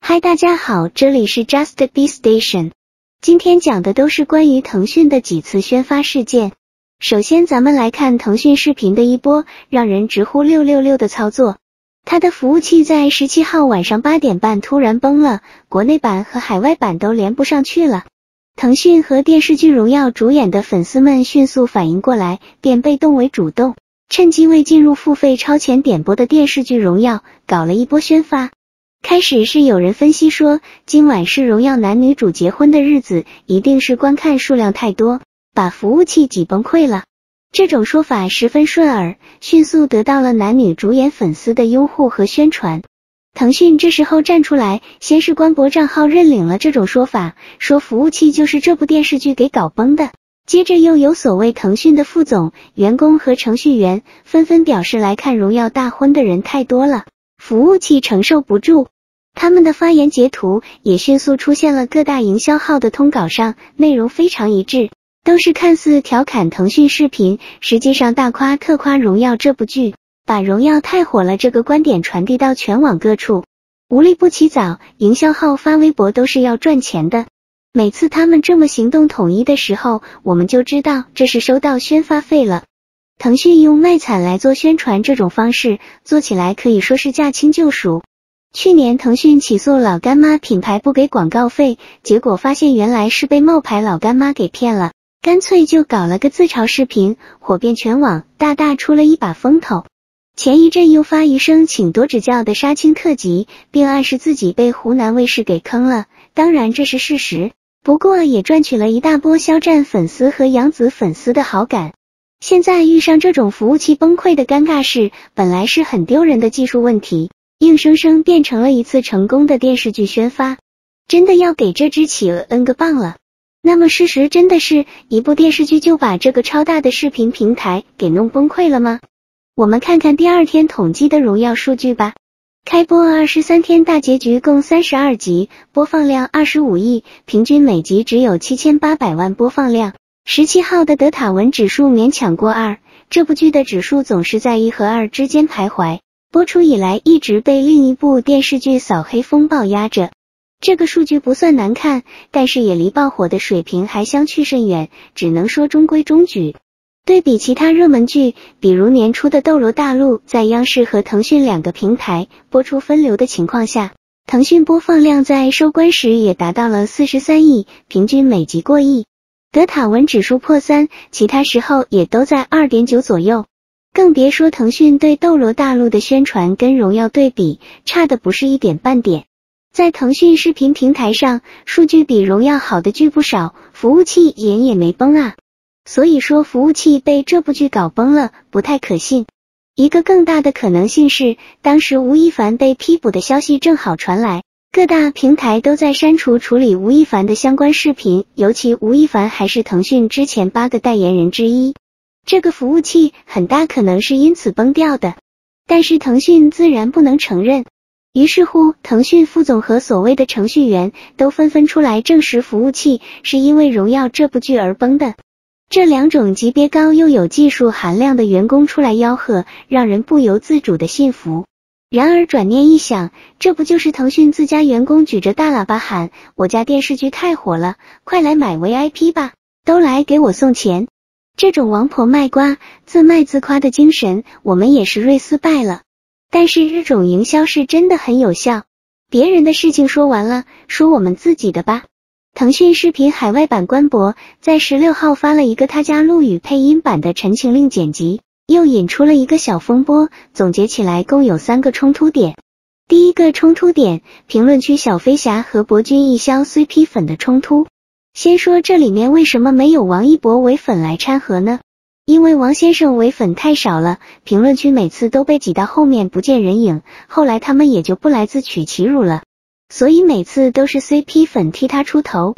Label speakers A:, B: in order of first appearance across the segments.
A: 嗨，大家好，这里是 Just Be Station。今天讲的都是关于腾讯的几次宣发事件。首先咱们来看腾讯视频的一波让人直呼666的操作。它的服务器在17号晚上8点半突然崩了，国内版和海外版都连不上去了。腾讯和电视剧《荣耀》主演的粉丝们迅速反应过来，变被动为主动，趁机为进入付费超前点播的电视剧《荣耀》搞了一波宣发。开始是有人分析说，今晚是荣耀男女主结婚的日子，一定是观看数量太多，把服务器挤崩溃了。这种说法十分顺耳，迅速得到了男女主演粉丝的拥护和宣传。腾讯这时候站出来，先是官博账号认领了这种说法，说服务器就是这部电视剧给搞崩的。接着又有所谓腾讯的副总、员工和程序员纷纷表示，来看荣耀大婚的人太多了，服务器承受不住。他们的发言截图也迅速出现了各大营销号的通稿上，内容非常一致，都是看似调侃腾讯视频，实际上大夸特夸荣耀这部剧，把荣耀太火了这个观点传递到全网各处。无利不起早，营销号发微博都是要赚钱的，每次他们这么行动统一的时候，我们就知道这是收到宣发费了。腾讯用卖惨来做宣传，这种方式做起来可以说是驾轻就熟。去年腾讯起诉老干妈品牌不给广告费，结果发现原来是被冒牌老干妈给骗了，干脆就搞了个自嘲视频，火遍全网，大大出了一把风头。前一阵又发一声请多指教的杀青特辑，并暗示自己被湖南卫视给坑了，当然这是事实，不过也赚取了一大波肖战粉丝和杨紫粉丝的好感。现在遇上这种服务器崩溃的尴尬事，本来是很丢人的技术问题，硬生生变成了一次成功的电视剧宣发，真的要给这只企鹅摁个棒了。那么事实真的是一部电视剧就把这个超大的视频平台给弄崩溃了吗？我们看看第二天统计的荣耀数据吧。开播23天，大结局共32集，播放量25亿，平均每集只有7800万播放量。17号的德塔文指数勉强过2，这部剧的指数总是在1和2之间徘徊。播出以来一直被另一部电视剧《扫黑风暴》压着，这个数据不算难看，但是也离爆火的水平还相去甚远，只能说中规中矩。对比其他热门剧，比如年初的《斗罗大陆》，在央视和腾讯两个平台播出分流的情况下，腾讯播放量在收官时也达到了43亿，平均每集过亿。德塔文指数破3，其他时候也都在 2.9 左右。更别说腾讯对斗罗大陆的宣传跟荣耀对比，差的不是一点半点。在腾讯视频平台上，数据比荣耀好的剧不少，服务器也没崩啊。所以说服务器被这部剧搞崩了，不太可信。一个更大的可能性是，当时吴亦凡被批捕的消息正好传来，各大平台都在删除处理吴亦凡的相关视频，尤其吴亦凡还是腾讯之前8个代言人之一。这个服务器很大可能是因此崩掉的，但是腾讯自然不能承认。于是乎，腾讯副总和所谓的程序员都纷纷出来证实服务器是因为荣耀这部剧而崩的。这两种级别高又有技术含量的员工出来吆喝，让人不由自主的信服。然而转念一想，这不就是腾讯自家员工举着大喇叭喊，我家电视剧太火了，快来买 VIP 吧，都来给我送钱。这种王婆卖瓜自卖自夸的精神，我们也是锐似败了。但是这种营销是真的很有效，别人的事情说完了，说我们自己的吧。腾讯视频海外版官博在16号发了一个他家陆羽配音版的陈情令剪辑，又引出了一个小风波，总结起来共有3个冲突点。第一个冲突点，评论区小飞侠和博君一肖 CP 粉的冲突。先说这里面为什么没有王一博伪粉来掺和呢？因为王先生伪粉太少了，评论区每次都被挤到后面不见人影，后来他们也就不来自取其辱了，所以每次都是 CP 粉替他出头。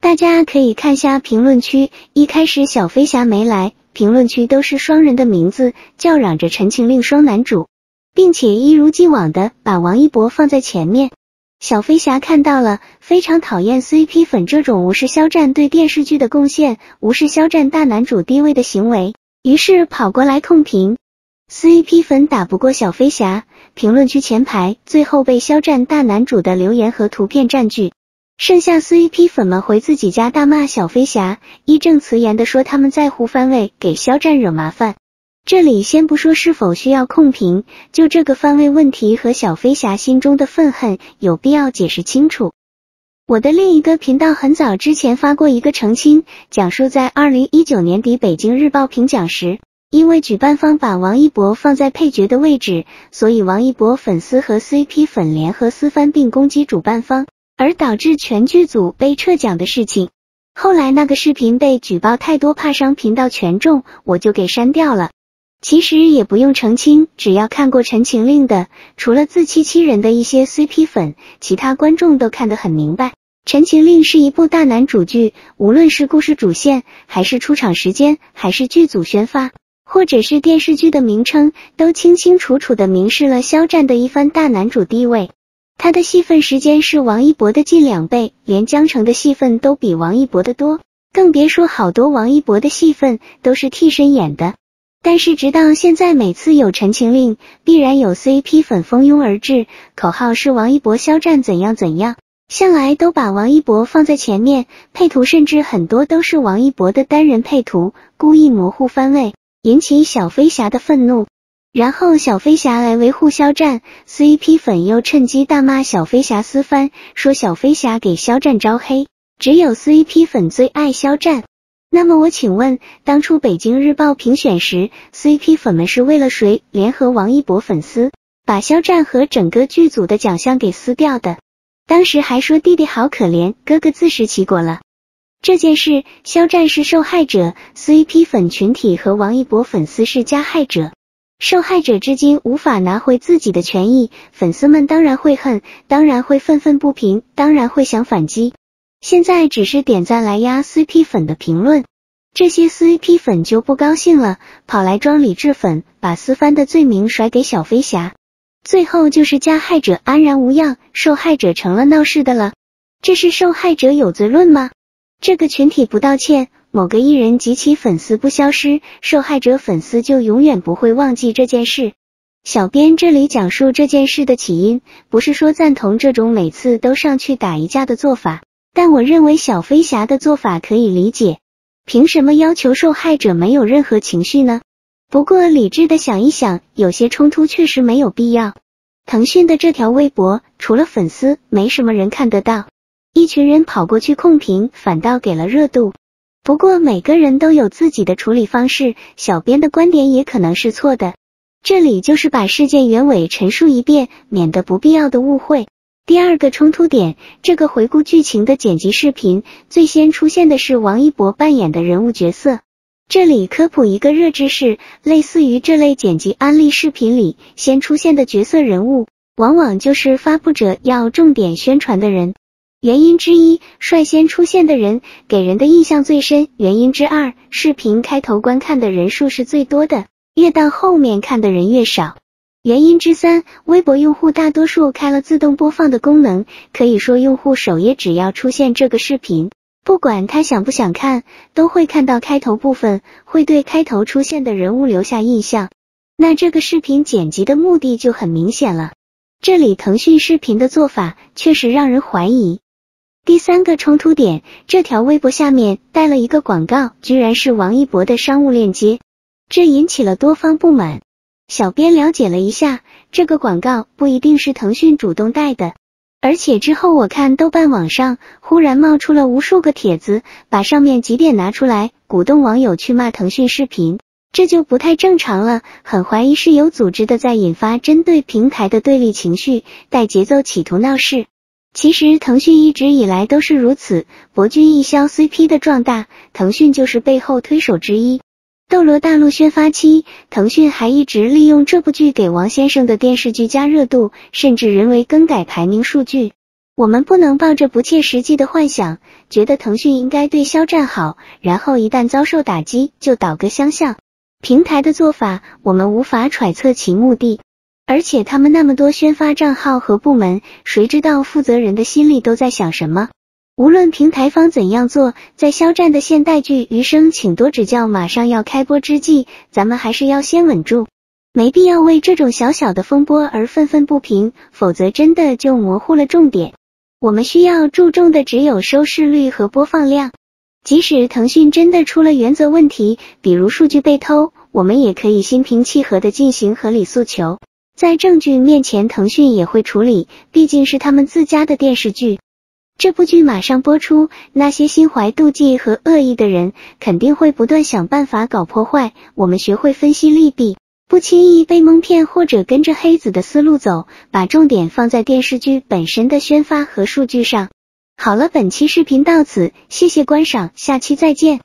A: 大家可以看下评论区，一开始小飞侠没来，评论区都是双人的名字，叫嚷着陈情令双男主，并且一如既往的把王一博放在前面。小飞侠看到了，非常讨厌 CP 粉这种无视肖战对电视剧的贡献，无视肖战大男主地位的行为，于是跑过来控评。CP 粉打不过小飞侠，评论区前排，最后被肖战大男主的留言和图片占据。剩下 CP 粉们回自己家大骂小飞侠，义正辞严地说他们在乎番位，给肖战惹麻烦。这里先不说是否需要控评，就这个番位问题和小飞侠心中的愤恨，有必要解释清楚。我的另一个频道很早之前发过一个澄清，讲述在2019年底北京日报评奖时，因为举办方把王一博放在配角的位置，所以王一博粉丝和 CP 粉联合私翻并攻击主办方，而导致全剧组被撤奖的事情。后来那个视频被举报太多，怕伤频道权重，我就给删掉了。其实也不用澄清，只要看过《陈情令》的，除了自欺欺人的一些 CP 粉，其他观众都看得很明白。《陈情令》是一部大男主剧，无论是故事主线，还是出场时间，还是剧组宣发，或者是电视剧的名称，都清清楚楚地明示了肖战的一番大男主地位。他的戏份时间是王一博的近2倍，连江澄的戏份都比王一博的多，更别说好多王一博的戏份都是替身演的。但是直到现在，每次有陈情令，必然有 CP 粉蜂拥而至，口号是王一博肖战怎样怎样，向来都把王一博放在前面，配图甚至很多都是王一博的单人配图，故意模糊番位，引起小飞侠的愤怒。然后小飞侠来维护肖战， CP 粉又趁机大骂小飞侠私翻，说小飞侠给肖战招黑，只有 CP 粉最爱肖战。那么我请问，当初北京日报评选时 ，CP 粉们是为了谁联合王一博粉丝，把肖战和整个剧组的奖项给撕掉的？当时还说弟弟好可怜，哥哥自食其果了。这件事，肖战是受害者， CP 粉群体和王一博粉丝是加害者。受害者至今无法拿回自己的权益，粉丝们当然会恨，当然会愤愤不平，当然会想反击。现在只是点赞来压 CP 粉的评论，这些 CP 粉就不高兴了，跑来装理智粉，把私翻的罪名甩给小飞侠。最后就是加害者安然无恙，受害者成了闹事的了。这是受害者有罪论吗？这个群体不道歉，某个艺人及其粉丝不消失，受害者粉丝就永远不会忘记这件事。小编这里讲述这件事的起因，不是说赞同这种每次都上去打一架的做法，但我认为小飞侠的做法可以理解。凭什么要求受害者没有任何情绪呢？不过理智的想一想，有些冲突确实没有必要。腾讯的这条微博，除了粉丝，没什么人看得到。一群人跑过去控评，反倒给了热度。不过每个人都有自己的处理方式，小编的观点也可能是错的。这里就是把事件原委陈述一遍，免得不必要的误会。第二个冲突点，这个回顾剧情的剪辑视频，最先出现的是王一博扮演的人物角色。这里科普一个热知识，类似于这类剪辑案例视频里先出现的角色人物，往往就是发布者要重点宣传的人。原因之一，率先出现的人给人的印象最深；原因之二，视频开头观看的人数是最多的，越到后面看的人越少。原因之三，微博用户大多数开了自动播放的功能，可以说用户首页只要出现这个视频，不管他想不想看，都会看到开头部分，会对开头出现的人物留下印象。那这个视频剪辑的目的就很明显了。这里腾讯视频的做法确实让人怀疑。第三个冲突点，这条微博下面带了一个广告，居然是王一博的商务链接，这引起了多方不满。小编了解了一下，这个广告不一定是腾讯主动带的，而且之后我看豆瓣网上忽然冒出了无数个帖子，把上面几点拿出来，鼓动网友去骂腾讯视频，这就不太正常了，很怀疑是有组织的在引发针对平台的对立情绪，带节奏企图闹事。其实腾讯一直以来都是如此，博君一笑 CP 的壮大，腾讯就是背后推手之一。斗罗大陆宣发期，腾讯还一直利用这部剧给王先生的电视剧加热度，甚至人为更改排名数据。我们不能抱着不切实际的幻想，觉得腾讯应该对肖战好，然后一旦遭受打击就倒戈相向。平台的做法，我们无法揣测其目的。而且他们那么多宣发账号和部门，谁知道负责人的心里都在想什么？无论平台方怎样做，在肖战的现代剧《余生请多指教》马上要开播之际，咱们还是要先稳住。没必要为这种小小的风波而愤愤不平，否则真的就模糊了重点。我们需要注重的只有收视率和播放量。即使腾讯真的出了原则问题，比如数据被偷，我们也可以心平气和地进行合理诉求。在证据面前，腾讯也会处理，毕竟是他们自家的电视剧。这部剧马上播出，那些心怀妒忌和恶意的人肯定会不断想办法搞破坏。我们学会分析利弊，不轻易被蒙骗或者跟着黑子的思路走，把重点放在电视剧本身的宣发和数据上。好了，本期视频到此，谢谢观赏，下期再见。